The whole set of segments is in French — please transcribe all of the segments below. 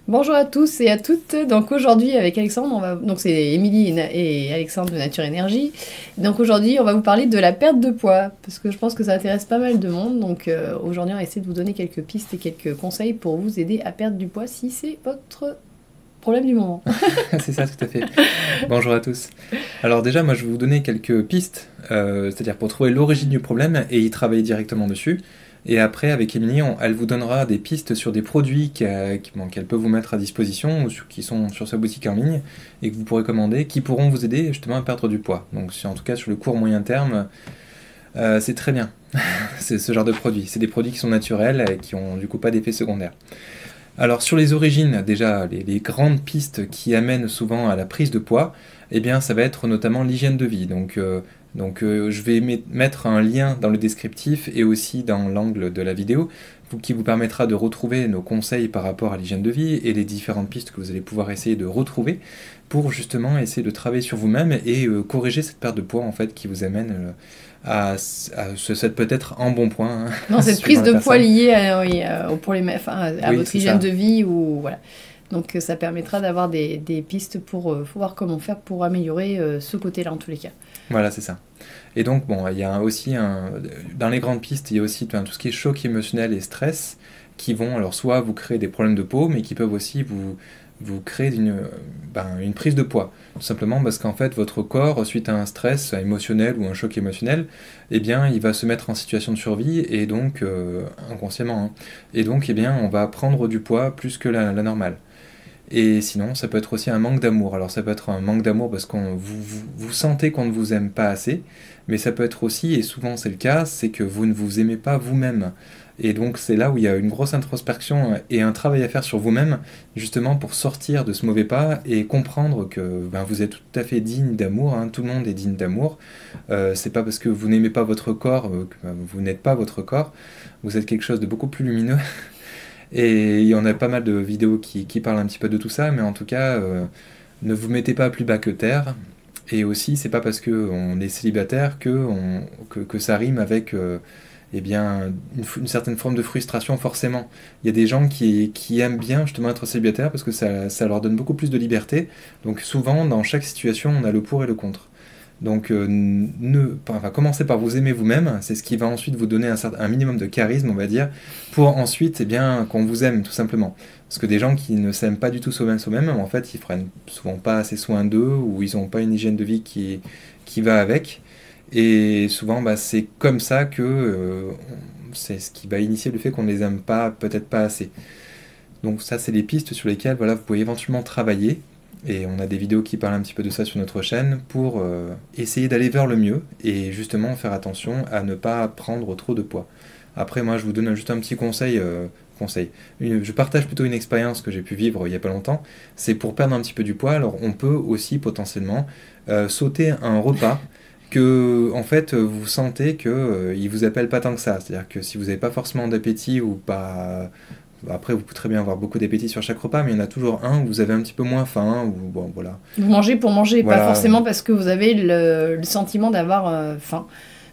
Bonjour à tous et à toutes. Donc aujourd'hui avec Alexandre, donc c'est Émilie et Alexandre de Nature Énergie. Donc aujourd'hui on va vous parler de la perte de poids parce que je pense que ça intéresse pas mal de monde. Donc aujourd'hui on va essayer de vous donner quelques pistes et quelques conseils pour vous aider à perdre du poids si c'est votre problème du moment. C'est ça, tout à fait. Bonjour à tous. Alors déjà, moi, je vais vous donner quelques pistes, c'est-à-dire pour trouver l'origine du problème et y travailler directement dessus. Et après, avec Émilie, elle vous donnera des pistes sur des produits qu'elle peut vous mettre à disposition ou qui sont sur sa boutique en ligne et que vous pourrez commander, qui pourront vous aider justement à perdre du poids. Donc, en tout cas, sur le court moyen terme, c'est très bien. C'est ce genre de produits. C'est des produits qui sont naturels et qui ont du coup pas d'effet secondaire. Alors sur les origines, déjà, les grandes pistes qui amènent souvent à la prise de poids, eh bien ça va être notamment l'hygiène de vie. Je vais mettre un lien dans le descriptif et aussi dans l'angle de la vidéo qui vous permettra de retrouver nos conseils par rapport à l'hygiène de vie et les différentes pistes que vous allez pouvoir essayer de retrouver pour justement essayer de travailler sur vous-même et corriger cette perte de poids en fait qui vous amène cette peut-être un bon point, Non, hein, cette suivant prise la de poids personne. liée pour enfin, à Oui, votre c'est hygiène ça. de vie ou voilà. Donc ça permettra d'avoir des pistes pour voir comment faire pour améliorer ce côté-là en tous les cas. Voilà, c'est ça. Et donc, bon, il y a aussi dans les grandes pistes, il y a aussi tout ce qui est choc émotionnel et stress qui vont alors soit vous créer des problèmes de peau, mais qui peuvent aussi vous créer une prise de poids. Tout simplement parce qu'en fait, votre corps, suite à un stress émotionnel ou un choc émotionnel, eh bien, il va se mettre en situation de survie et donc, inconsciemment, hein. Et donc, eh bien, on va prendre du poids plus que la normale. Et sinon, ça peut être aussi un manque d'amour. Alors ça peut être un manque d'amour parce que vous sentez qu'on ne vous aime pas assez, mais ça peut être aussi, et souvent c'est le cas, c'est que vous ne vous aimez pas vous-même. Et donc c'est là où il y a une grosse introspection et un travail à faire sur vous-même, justement pour sortir de ce mauvais pas et comprendre que vous êtes tout à fait digne d'amour, hein, tout le monde est digne d'amour. C'est pas parce que vous n'aimez pas votre corps que vous n'êtes pas votre corps, vous êtes quelque chose de beaucoup plus lumineux. Et il y en a pas mal de vidéos qui parlent un petit peu de tout ça, mais en tout cas, ne vous mettez pas plus bas que terre. Et aussi, c'est pas parce qu'on est célibataire que ça rime avec eh bien, une certaine forme de frustration, forcément. Il y a des gens qui aiment bien justement être célibataires parce que ça leur donne beaucoup plus de liberté. Donc souvent, dans chaque situation, on a le pour et le contre. Donc, commencez par vous aimer vous-même, c'est ce qui va ensuite vous donner un minimum de charisme, on va dire, pour ensuite, eh bien, qu'on vous aime, tout simplement. Parce que des gens qui ne s'aiment pas du tout soi-même, en fait, ils prennent souvent pas assez soin d'eux, ou ils n'ont pas une hygiène de vie qui va avec. Et souvent, c'est comme ça que c'est ce qui va initier le fait qu'on ne les aime pas, peut-être pas assez. Donc ça, c'est les pistes sur lesquelles voilà, vous pouvez éventuellement travailler. Et on a des vidéos qui parlent un petit peu de ça sur notre chaîne pour essayer d'aller vers le mieux et justement faire attention à ne pas prendre trop de poids. Après, moi, je vous donne juste un petit conseil. Je partage plutôt une expérience que j'ai pu vivre il n'y a pas longtemps. C'est pour perdre un petit peu du poids. Alors, on peut aussi potentiellement sauter un repas que, en fait, vous sentez que il vous appelle pas tant que ça. C'est-à-dire que si vous n'avez pas forcément d'appétit ou pas. Après, vous pouvez très bien avoir beaucoup d'appétit sur chaque repas, mais il y en a toujours un où vous avez un petit peu moins faim, ou bon, voilà. Vous mangez pour manger, pas Voilà, forcément parce que vous avez le sentiment d'avoir faim.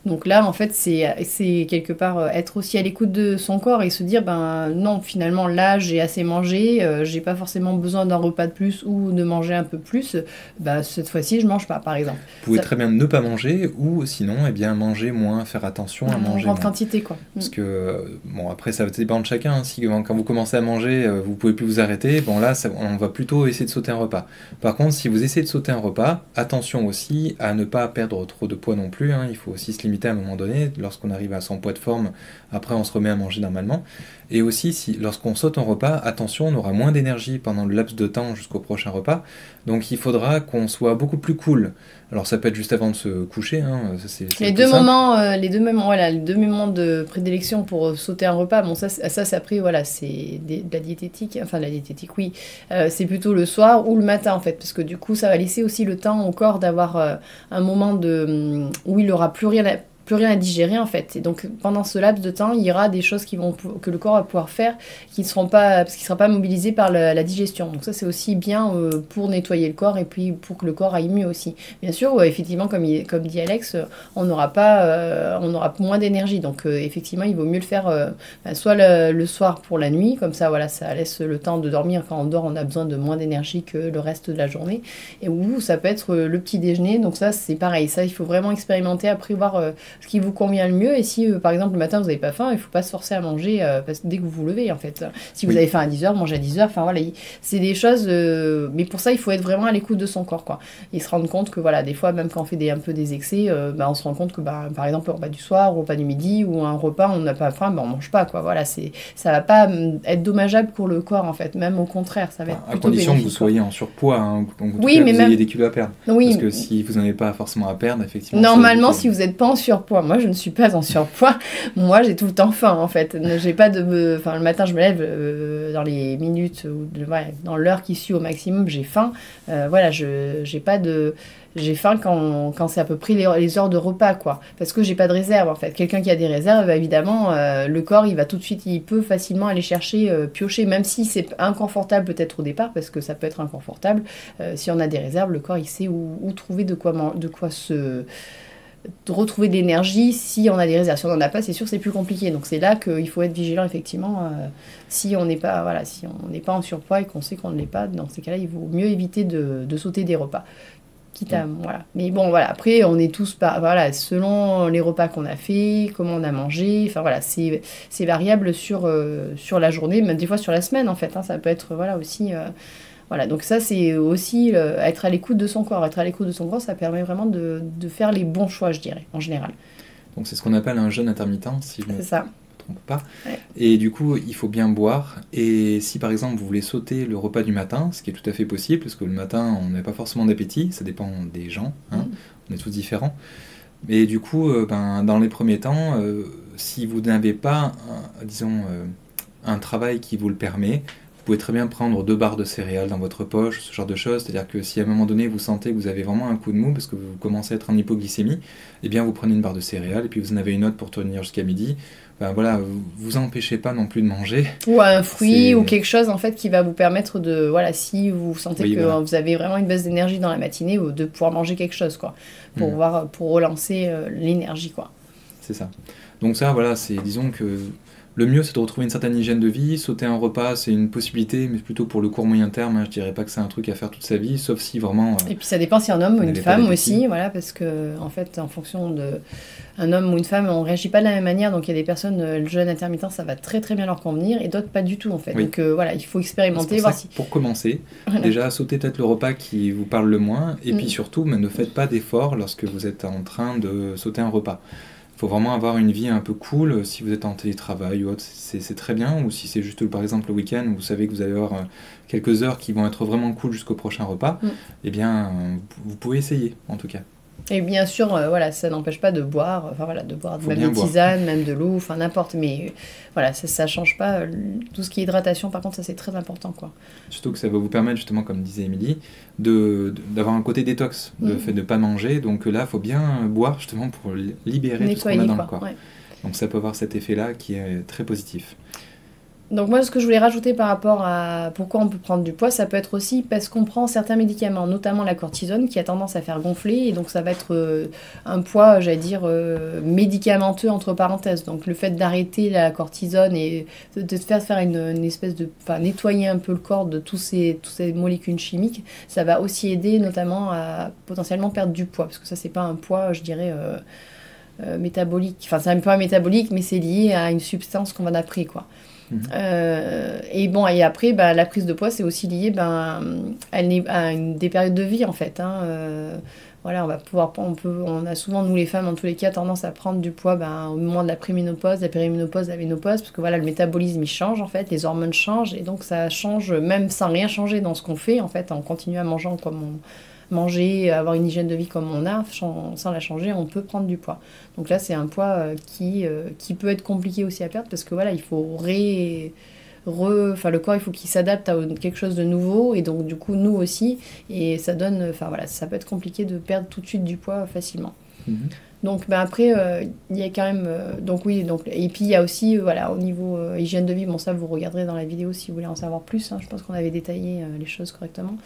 Donc là, en fait, c'est quelque part être aussi à l'écoute de son corps et se dire, ben non, finalement, là, j'ai assez mangé, j'ai pas forcément besoin d'un repas de plus ou de manger un peu plus. Bah, cette fois-ci, je mange pas, par exemple. vous pouvez Ça, très bien ne pas manger, ou sinon, eh bien, manger moins, faire attention à en manger grande moins. quantité, quoi. Parce que, bon, après, ça dépend de chacun, hein. Si quand vous commencez à manger, vous pouvez plus vous arrêter, bon là, on va plutôt essayer de sauter un repas. Par contre, si vous essayez de sauter un repas, attention aussi à ne pas perdre trop de poids non plus, hein. Il faut aussi se limiter à un moment donné. Lorsqu'on arrive à son poids de forme, après, on se remet à manger normalement. Et aussi, lorsqu'on saute un repas, attention, on aura moins d'énergie pendant le laps de temps jusqu'au prochain repas. Donc, il faudra qu'on soit beaucoup plus cool. Alors, ça peut être juste avant de se coucher, hein, ça, c'est le plus simple. Voilà, les deux moments de prédilection pour sauter un repas, bon, ça après, voilà, c'est de la diététique, enfin, de la diététique, oui, c'est plutôt le soir ou le matin, en fait, parce que du coup, ça va laisser aussi le temps au corps d'avoir un moment où il aura plus plus rien à digérer en fait. Et donc pendant ce laps de temps, il y aura des choses que le corps va pouvoir faire qui ne seront pas, parce qu'il ne sera pas mobilisé par la digestion. Donc ça c'est aussi bien pour nettoyer le corps et puis pour que le corps aille mieux aussi. Bien sûr, effectivement, comme dit Alex, on aura moins d'énergie. Donc effectivement, il vaut mieux le faire soit le soir pour la nuit, comme ça voilà, ça laisse le temps de dormir. Quand on dort, on a besoin de moins d'énergie que le reste de la journée. Et ou ça peut être le petit déjeuner. Donc ça c'est pareil, ça il faut vraiment expérimenter, après voir ce qui vous convient le mieux. Et si par exemple le matin vous n'avez pas faim, il ne faut pas se forcer à manger dès que vous vous levez en fait. Si vous avez faim à 10h, mangez à 10h. Enfin voilà, c'est des choses, mais pour ça il faut être vraiment à l'écoute de son corps quoi. Et se rendre compte que voilà, des fois même quand on fait un peu des excès, on se rend compte que par exemple le repas du soir, le repas du midi ou un repas on n'a pas faim, on mange pas quoi. Voilà, ça va pas être dommageable pour le corps en fait, même au contraire, ça va être plutôt condition bénéfique, que vous soyez en surpoids, hein, que vous même... ayez des kilos à perdre. Oui. Parce que si vous n'en avez pas forcément à perdre, effectivement... Normalement, si vous n'êtes pas en surpoids, moi je ne suis pas en surpoids, moi j'ai tout le temps faim en fait. J'ai pas le matin je me lève dans les minutes, dans l'heure qui suit au maximum, j'ai faim. J'ai faim quand c'est à peu près les heures de repas, quoi. Parce que j'ai pas de réserve, en fait. Quelqu'un qui a des réserves, évidemment, le corps, il va tout de suite, il peut facilement aller chercher, piocher, même si c'est inconfortable peut-être au départ, parce que ça peut être inconfortable. Si on a des réserves, le corps, il sait où trouver de quoi retrouver de l'énergie si on a des réserves. Si on n'en a pas, c'est sûr, c'est plus compliqué. Donc c'est là qu'il faut être vigilant, effectivement, si on n'est pas en surpoids et qu'on sait qu'on ne l'est pas. Dans ces cas-là, il vaut mieux éviter de sauter des repas. Voilà. Mais bon, voilà, après, on est tous, selon les repas qu'on a fait, comment on a mangé, enfin voilà, c'est variable sur la journée, même des fois sur la semaine, en fait, hein, ça peut être, aussi... Voilà, donc ça, c'est aussi être à l'écoute de son corps. Être à l'écoute de son corps, ça permet vraiment de faire les bons choix, je dirais, en général. Donc c'est ce qu'on appelle un jeûne intermittent, si je ne me trompe pas. Ouais. Et du coup, il faut bien boire. Et si par exemple, vous voulez sauter le repas du matin, ce qui est tout à fait possible, parce que le matin, on n'a pas forcément d'appétit, ça dépend des gens, hein, on est tous différents. Mais du coup, dans les premiers temps, si vous n'avez pas, un travail qui vous le permet, vous pouvez très bien prendre 2 barres de céréales dans votre poche, ce genre de choses. C'est-à-dire que si à un moment donné vous sentez que vous avez vraiment un coup de mou parce que vous commencez à être en hypoglycémie, eh bien vous prenez une barre de céréales et puis vous en avez une autre pour tenir jusqu'à midi. Voilà, vous empêchez pas non plus de manger. Ou un fruit ou quelque chose en fait qui va vous permettre de, voilà, si vous sentez vous avez vraiment une baisse d'énergie dans la matinée, de pouvoir manger quelque chose quoi, pour relancer l'énergie quoi. C'est ça. Donc ça, voilà, disons que le mieux, c'est de retrouver une certaine hygiène de vie. Sauter un repas, c'est une possibilité, mais plutôt pour le court moyen terme. Hein, je dirais pas que c'est un truc à faire toute sa vie, sauf si vraiment... Et puis ça dépend si un homme ou une femme aussi, voilà, parce que en fait, en fonction d'un homme ou une femme, on réagit pas de la même manière. Donc il y a des personnes, le jeûne intermittent, ça va très très bien leur convenir, et d'autres pas du tout en fait. Oui. Donc voilà, il faut expérimenter, voir si... Pour commencer, déjà sauter peut-être le repas qui vous parle le moins, et puis surtout, ne faites pas d'efforts lorsque vous êtes en train de sauter un repas. Il faut vraiment avoir une vie un peu cool. Si vous êtes en télétravail ou autre, c'est très bien. Ou si c'est juste, par exemple, le week-end, où vous savez que vous allez avoir quelques heures qui vont être vraiment cool jusqu'au prochain repas, eh bien, vous pouvez essayer, en tout cas. Et bien sûr, voilà, ça n'empêche pas de boire, même des tisanes, même de l'eau, enfin n'importe, mais voilà, ça change pas. Tout ce qui est hydratation, par contre, ça c'est très important, quoi. Surtout que ça va vous permettre, justement, comme disait Émilie, d'avoir un côté détox, le fait de ne pas manger. Donc là, il faut bien boire, justement, pour libérer tout ce qu'on a dans le corps. Ouais. Donc ça peut avoir cet effet-là qui est très positif. Donc moi, ce que je voulais rajouter par rapport à pourquoi on peut prendre du poids, ça peut être aussi parce qu'on prend certains médicaments, notamment la cortisone, qui a tendance à faire gonfler, et donc ça va être un poids, j'allais dire, médicamenteux, entre parenthèses. Donc le fait d'arrêter la cortisone et de faire une espèce de... Enfin, nettoyer un peu le corps de toutes ces molécules chimiques, ça va aussi aider notamment à potentiellement perdre du poids, parce que ça, c'est pas un poids, je dirais... métabolique, enfin c'est un peu métabolique, mais c'est lié à une substance qu'on va après, quoi. Et après, la prise de poids, c'est aussi lié à des périodes de vie, en fait. Voilà, on a souvent, nous les femmes, en tous les cas, tendance à prendre du poids au moment de la préménopause, la périménopause, la ménopause, parce que voilà, le métabolisme, il change, en fait, les hormones changent, et donc ça change, même sans rien changer dans ce qu'on fait, en fait, on continue à manger avoir une hygiène de vie comme on a, sans la changer, on peut prendre du poids. Donc là, c'est un poids qui peut être compliqué aussi à perdre, parce que voilà, il faut le corps, il faut qu'il s'adapte à quelque chose de nouveau, et donc du coup, nous aussi, et ça donne, ça peut être compliqué de perdre tout de suite du poids facilement. Donc ben après, il y a quand même... donc oui, donc, et puis il y a aussi, voilà, au niveau hygiène de vie, bon ça vous regarderez dans la vidéo si vous voulez en savoir plus, hein, je pense qu'on avait détaillé les choses correctement.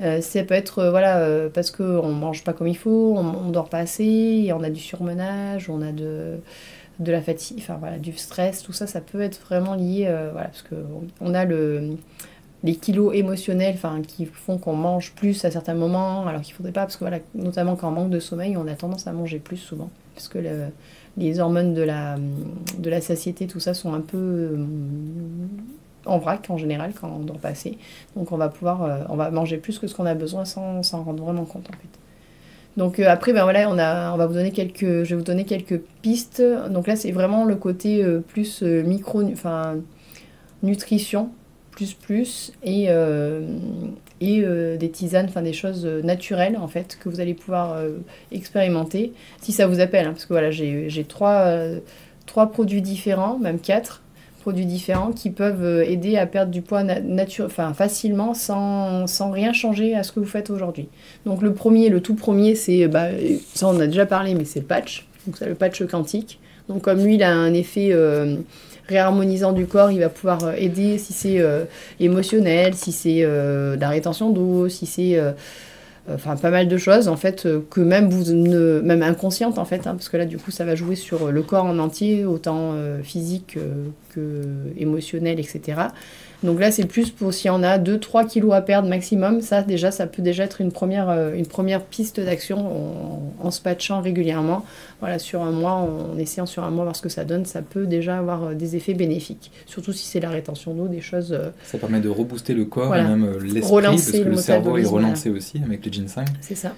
Ça peut être, voilà, parce qu'on ne mange pas comme il faut, on ne dort pas assez, et on a du surmenage, on a de la fatigue, enfin voilà, du stress, tout ça, ça peut être vraiment lié, voilà, parce qu'on a les kilos émotionnels, enfin, qui font qu'on mange plus à certains moments, alors qu'il ne faudrait pas, parce que voilà, notamment quand on manque de sommeil, on a tendance à manger plus souvent, parce que les hormones de la satiété, tout ça, sont un peu en vrac en général quand on dort pas assez. Donc on va manger plus que ce qu'on a besoin sans s'en rendre vraiment compte en fait. Donc après, ben voilà, on va vous donner je vais vous donner quelques pistes. Donc là, c'est vraiment le côté plus enfin nutrition, et des tisanes, enfin des choses naturelles en fait que vous allez pouvoir expérimenter si ça vous appelle. Hein, parce que voilà, j'ai trois produits différents, même 4 produits différents qui peuvent aider à perdre du poids facilement sans rien changer à ce que vous faites aujourd'hui. Donc le tout premier, c'est, ça on en a déjà parlé, mais c'est le patch. Donc c'est le patch quantique. Donc comme lui, il a un effet réharmonisant du corps, il va pouvoir aider si c'est émotionnel, si c'est de la rétention d'eau, si c'est... Enfin, pas mal de choses, en fait, que même même inconscientes, en fait, hein, parce que là, du coup, ça va jouer sur le corps en entier, autant physique que émotionnel, etc. Donc là, c'est plus pour si on a 2-3 kilos à perdre maximum. Ça peut déjà être une première piste d'action en se patchant régulièrement. Voilà, sur un mois, en essayant sur un mois voir ce que ça donne, ça peut déjà avoir des effets bénéfiques. Surtout si c'est la rétention d'eau, des choses... Ça permet de rebooster le corps, voilà. Et même l'esprit, Relancer parce que le cerveau est relancé voilà. aussi avec le ginseng. C'est ça.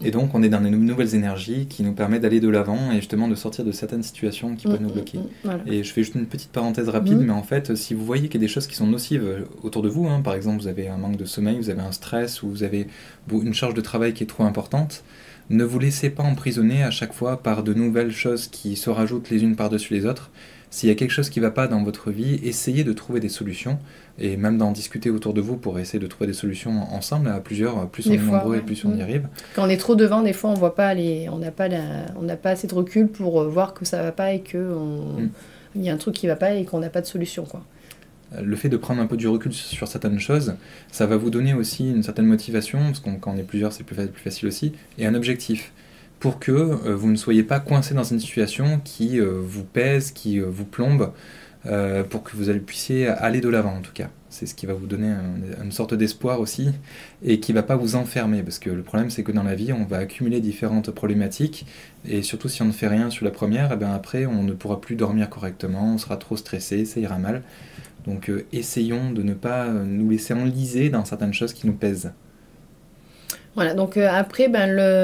Et donc, on est dans des nouvelles énergies qui nous permettent d'aller de l'avant et justement de sortir de certaines situations qui peuvent nous bloquer. Voilà. Et je fais juste une petite parenthèse rapide, mais en fait, si vous voyez qu'il y a des choses qui sont nocives autour de vous, hein, par exemple, vous avez un manque de sommeil, vous avez un stress ou vous avez une charge de travail qui est trop importante, ne vous laissez pas emprisonner à chaque fois par de nouvelles choses qui se rajoutent les unes par-dessus les autres. S'il y a quelque chose qui ne va pas dans votre vie, essayez de trouver des solutions et même d'en discuter autour de vous pour essayer de trouver des solutions ensemble à plusieurs, plus on est nombreux et plus on y arrive. Quand on est trop devant, des fois on voit pas on n'a pas assez de recul pour voir que ça va pas et que il y a un truc qui va pas et qu'on n'a pas de solution, quoi. Le fait de prendre un peu du recul sur certaines choses, ça va vous donner aussi une certaine motivation, parce que quand on est plusieurs, c'est plus facile aussi, et un objectif, pour que vous ne soyez pas coincé dans une situation qui vous pèse, qui vous plombe, pour que vous puissiez aller de l'avant en tout cas. C'est ce qui va vous donner une sorte d'espoir aussi, et qui ne va pas vous enfermer, parce que le problème c'est que dans la vie, on va accumuler différentes problématiques, et surtout si on ne fait rien sur la première, et bien après on ne pourra plus dormir correctement, on sera trop stressé, ça ira mal. Donc essayons de ne pas nous laisser enliser dans certaines choses qui nous pèsent. Voilà, donc après,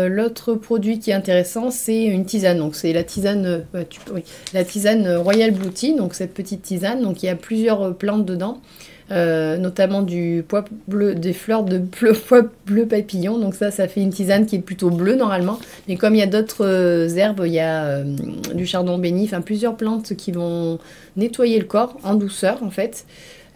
l'autre produit qui est intéressant, c'est une tisane. Donc c'est la tisane, la tisane Royal Blue Tea, donc cette petite tisane. Donc il y a plusieurs plantes dedans, notamment des fleurs de pois bleu papillon. Donc ça fait une tisane qui est plutôt bleue normalement. Mais comme il y a d'autres herbes, il y a du chardon béni, enfin plusieurs plantes qui vont nettoyer le corps en douceur en fait.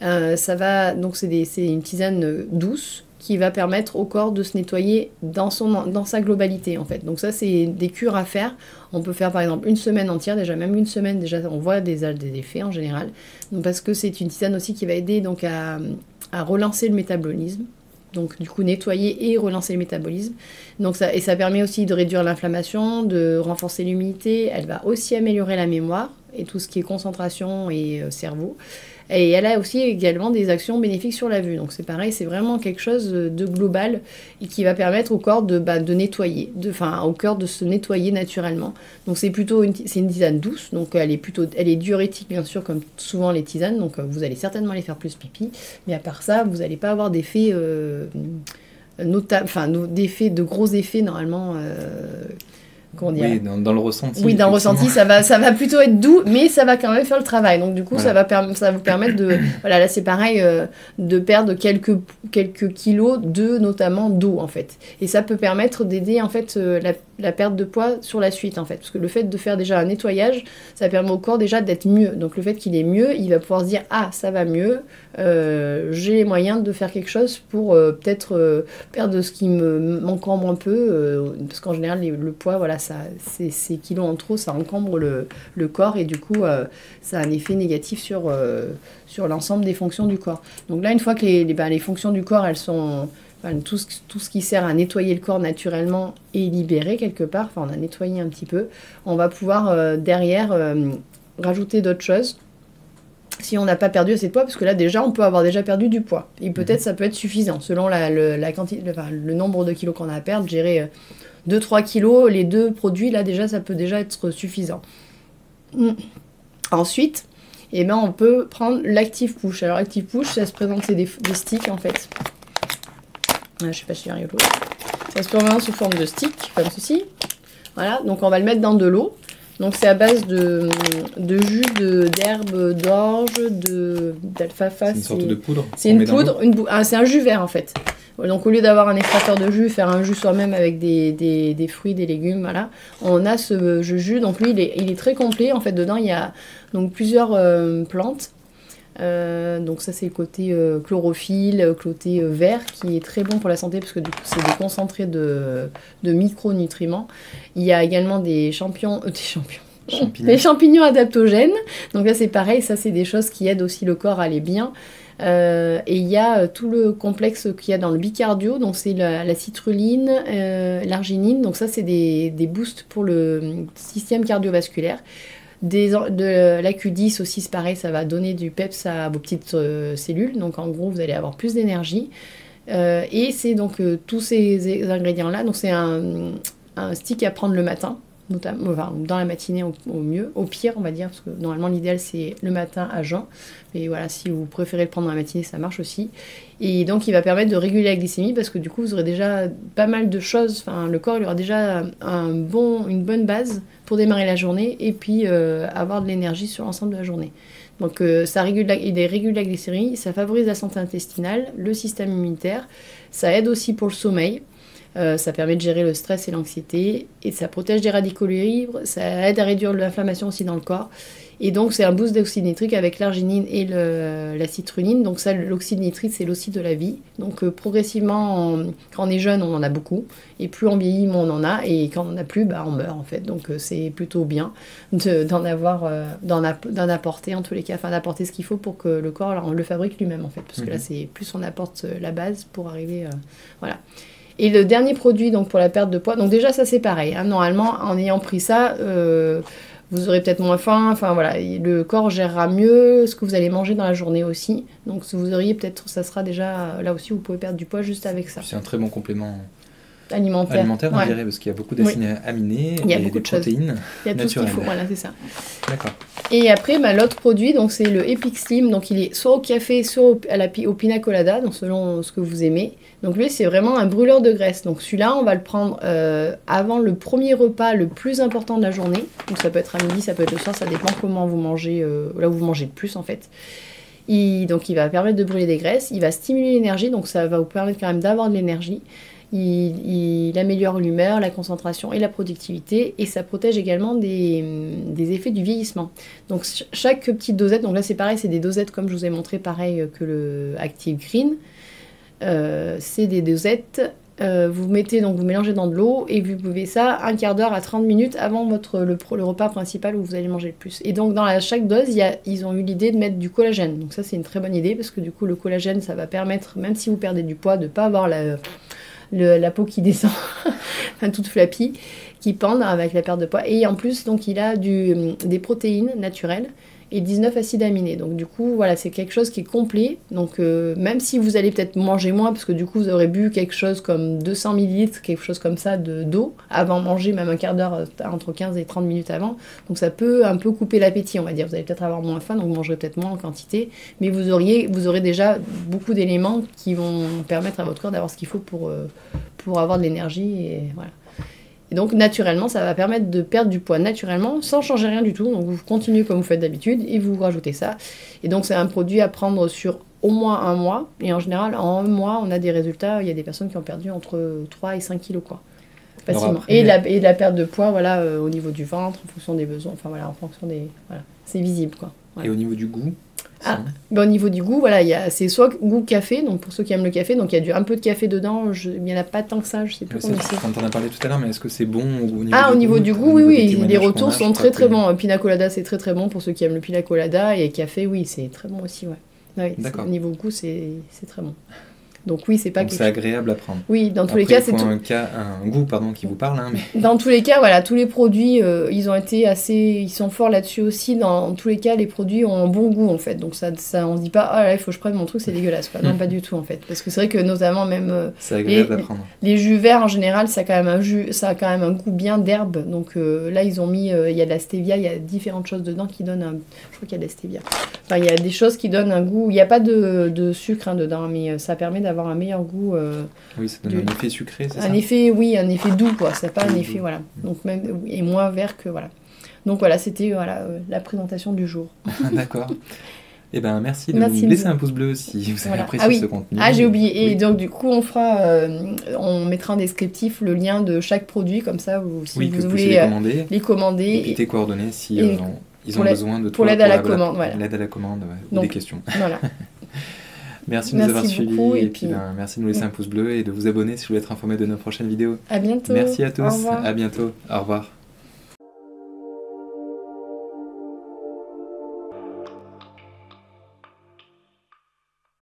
Donc c'est une tisane douce, qui va permettre au corps de se nettoyer dans sa globalité en fait. Donc ça c'est des cures à faire. On peut faire par exemple une semaine entière, même une semaine déjà on voit des effets en général. Donc parce que c'est une tisane aussi qui va aider donc à relancer le métabolisme. Donc du coup nettoyer et relancer le métabolisme. Donc ça permet aussi de réduire l'inflammation, de renforcer l'immunité. Elle va aussi améliorer la mémoire et tout ce qui est concentration et cerveau. Et elle a aussi également des actions bénéfiques sur la vue. Donc c'est pareil, c'est vraiment quelque chose de global et qui va permettre au corps de nettoyer, au cœur de se nettoyer naturellement. Donc c'est une tisane douce, donc elle est diurétique bien sûr comme souvent les tisanes, donc vous allez certainement les faire plus pipi, mais à part ça, vous n'allez pas avoir d'effets de gros effets normalement. Oui, dans le ressenti. Oui, dans le ressenti, ça va plutôt être doux, mais ça va quand même faire le travail. Donc du coup, voilà. ça va vous permettre de... Voilà, là c'est pareil, de perdre quelques kilos notamment d'eau en fait. Et ça peut permettre d'aider en fait la perte de poids sur la suite en fait. Parce que le fait de faire déjà un nettoyage, ça permet au corps déjà d'être mieux. Donc le fait qu'il est mieux, il va pouvoir se dire ah ça va mieux, j'ai les moyens de faire quelque chose pour peut-être perdre ce qui m'encombre un peu. Parce qu'en général le poids, voilà, ces kilos en trop, ça encombre le corps et du coup ça a un effet négatif sur l'ensemble des fonctions du corps. Donc là une fois que les fonctions du corps elles sont... Enfin, tout ce qui sert à nettoyer le corps naturellement est libéré quelque part. Enfin, on a nettoyé un petit peu. On va pouvoir derrière rajouter d'autres choses. Si on n'a pas perdu assez de poids, parce que là déjà on peut avoir déjà perdu du poids. Et peut-être ça peut être suffisant selon la quantité, le nombre de kilos qu'on a à perdre. Gérer 2-3 kilos, les 2 produits, là déjà ça peut déjà être suffisant. Ensuite, eh ben, on peut prendre l'Active Push. Alors Active Push, ça se présente, c'est des sticks en fait. Je sais pas si j'arrive l'eau. Ça se présente sous forme de stick, comme ceci. Voilà, donc on va le mettre dans de l'eau. Donc c'est à base de jus d'herbe d'orge, d'alfalfa. C'est une sorte de poudre. C'est une poudre, c'est un jus vert en fait. Donc au lieu d'avoir un extracteur de jus, faire un jus soi-même avec des fruits, des légumes, voilà, on a ce jus. Donc lui, il est très complet. En fait, dedans, il y a donc plusieurs plantes. Donc ça c'est le côté chlorophylle, côté vert qui est très bon pour la santé parce que du coup c'est des concentrés de micronutriments. Il y a également des champignons adaptogènes. Donc là c'est pareil, ça c'est des choses qui aident aussi le corps à aller bien. Et il y a tout le complexe qu'il y a dans le bicardio, donc c'est la citrulline, l'arginine, donc ça c'est des boosts pour le système cardiovasculaire. De la Q10 aussi, c'est pareil, ça va donner du peps à vos petites cellules. Donc en gros, vous allez avoir plus d'énergie. Et c'est donc tous ces ingrédients-là. Donc c'est un stick à prendre le matin, notamment, enfin, dans la matinée au mieux. Au pire, on va dire, parce que normalement l'idéal c'est le matin à jeun. Mais voilà, si vous préférez le prendre dans la matinée, ça marche aussi. Et donc il va permettre de réguler la glycémie parce que du coup vous aurez déjà pas mal de choses. Enfin, le corps il aura déjà une bonne base pour démarrer la journée et puis avoir de l'énergie sur l'ensemble de la journée. Donc il régule la glycémie, ça favorise la santé intestinale, le système immunitaire, ça aide aussi pour le sommeil, ça permet de gérer le stress et l'anxiété, et ça protège des radicaux libres, ça aide à réduire l'inflammation aussi dans le corps. Et donc c'est un boost d'oxyde nitrique avec l'arginine et la citrulline. Donc ça, l'oxyde nitrique, c'est l'oxyde de la vie. Donc progressivement, quand on est jeune, on en a beaucoup. Et plus on vieillit, moins on en a. Et quand on n'en a plus, on meurt en fait. Donc c'est plutôt bien d'en apporter en tous les cas. Enfin d'apporter ce qu'il faut pour que le corps on le fabrique lui-même en fait. Parce que là, c'est plus on apporte la base pour arriver... voilà. Et le dernier produit donc pour la perte de poids, donc déjà ça c'est pareil. Hein, normalement, en ayant pris ça... vous aurez peut-être moins faim, enfin voilà, le corps gérera mieux ce que vous allez manger dans la journée aussi. Donc vous auriez peut-être, ça sera déjà, là aussi vous pouvez perdre du poids juste avec ça. C'est un très bon complément alimentaire on dirait, parce qu'il y a beaucoup d'acides aminés, il y a beaucoup de protéines. Il y a tout ce qu'il faut, voilà, c'est ça. D'accord. Et après, l'autre produit, donc c'est le Epic Slim, donc il est soit au café, soit au pina colada, donc selon ce que vous aimez. Donc lui, c'est vraiment un brûleur de graisse. Donc celui-là, on va le prendre avant le premier repas le plus important de la journée. Donc ça peut être à midi, ça peut être le soir, ça dépend comment vous mangez, là où vous mangez le plus en fait. Donc il va permettre de brûler des graisses, il va stimuler l'énergie, donc ça va vous permettre quand même d'avoir de l'énergie. Il améliore l'humeur, la concentration et la productivité, et ça protège également des effets du vieillissement. Donc chaque petite dosette, donc là c'est pareil, c'est des dosettes comme je vous ai montré, pareil que le Active Green. C'est des dosettes, vous mélangez dans de l'eau et vous buvez ça un quart d'heure à 30 minutes avant le repas principal où vous allez manger le plus. Et donc dans chaque dose, ils ont eu l'idée de mettre du collagène. Donc ça c'est une très bonne idée parce que du coup le collagène ça va permettre, même si vous perdez du poids, de ne pas avoir la peau qui descend, enfin toute flappie, qui pend avec la perte de poids. Et en plus, donc, il a des protéines naturelles et 19 acides aminés. Donc du coup, voilà, c'est quelque chose qui est complet. Donc même si vous allez peut-être manger moins, parce que du coup, vous aurez bu quelque chose comme 200 ml, quelque chose comme ça d'eau, avant de manger, même un quart d'heure, entre 15 et 30 minutes avant. Donc ça peut un peu couper l'appétit, on va dire. Vous allez peut-être avoir moins faim, donc vous mangerez peut-être moins en quantité. Mais vous aurez déjà beaucoup d'éléments qui vont permettre à votre corps d'avoir ce qu'il faut pour avoir de l'énergie. Et voilà. Et donc naturellement, ça va permettre de perdre du poids naturellement, sans changer rien du tout. Donc vous continuez comme vous faites d'habitude et vous rajoutez ça. Et donc c'est un produit à prendre sur au moins un mois. Et en général, en un mois, on a des résultats. Il y a des personnes qui ont perdu entre 3 et 5 kilos, quoi. facilement. Alors après- Et la perte de poids, voilà, au niveau du ventre, en fonction des besoins, enfin voilà, en fonction des... Voilà, c'est visible, quoi. Voilà. Et au niveau du goût Ah, sinon ben, au niveau du goût, voilà, c'est soit goût café, donc pour ceux qui aiment le café, donc il y a un peu de café dedans, il n'y en a pas tant que ça, je sais plus combien c'est. On t'en a parlé tout à l'heure, mais est-ce que c'est bon au niveau Ah, au niveau du goût, au oui, niveau des oui, les témoignages qu'on retours a, je sont sais très pas très que- bons. Pina colada, c'est très très bon pour ceux qui aiment le pina colada, et café, oui, c'est très bon aussi, ouais. Ouais, D'accord. au niveau goût, c'est très bon. Donc oui, c'est pas Donc quelque c'est chose. agréable à prendre. Oui, dans tous les Après, cas, il faut un goût qui vous parle, hein, mais Dans tous les cas, voilà, tous les produits, ils ont été ils sont forts là-dessus aussi. Dans tous les cas, les produits ont un bon goût en fait. Donc ça on se dit pas, ah là, il faut que je prenne mon truc, c'est dégueulasse, quoi. Non, pas du tout en fait. Parce que c'est vrai que notamment même c'est agréable à prendre. les jus verts en général, ça a quand même un goût bien d'herbe. Donc là, ils ont mis, il y a de la stevia, il y a différentes choses dedans qui donnent je crois qu'il y a de la stevia. Enfin, il y a des choses qui donnent un goût. Il n'y a pas de sucre dedans, mais ça permet d'avoir un meilleur goût. Oui, ça donne un effet sucré, c'est ça? Un effet doux, quoi. C'est pas un Oui, effet, doux. voilà. Donc même, et moins vert que, voilà. Donc voilà, c'était la présentation du jour. D'accord. Eh ben, merci de Merci nous laisser de- un pouce bleu si vous avez Voilà. apprécié Ah oui. ce contenu. Ah, j'ai oublié. Et Oui. donc, du coup, on mettra en descriptif le lien de chaque produit, comme ça, si Oui, que vous vous puissiez voulez les commander. les commander. Et puis tes coordonnées si et ils pour ont la- besoin de pour toi l'aide à la commande, voilà. l'aide à la commande, ouais, ou Donc, des questions. Voilà. Merci de nous avoir Merci beaucoup, suivis et et puis puis- merci de nous laisser un pouce bleu et de vous abonner si vous voulez être informé de nos prochaines vidéos. À bientôt. Merci à Au tous, revoir. à bientôt, au revoir.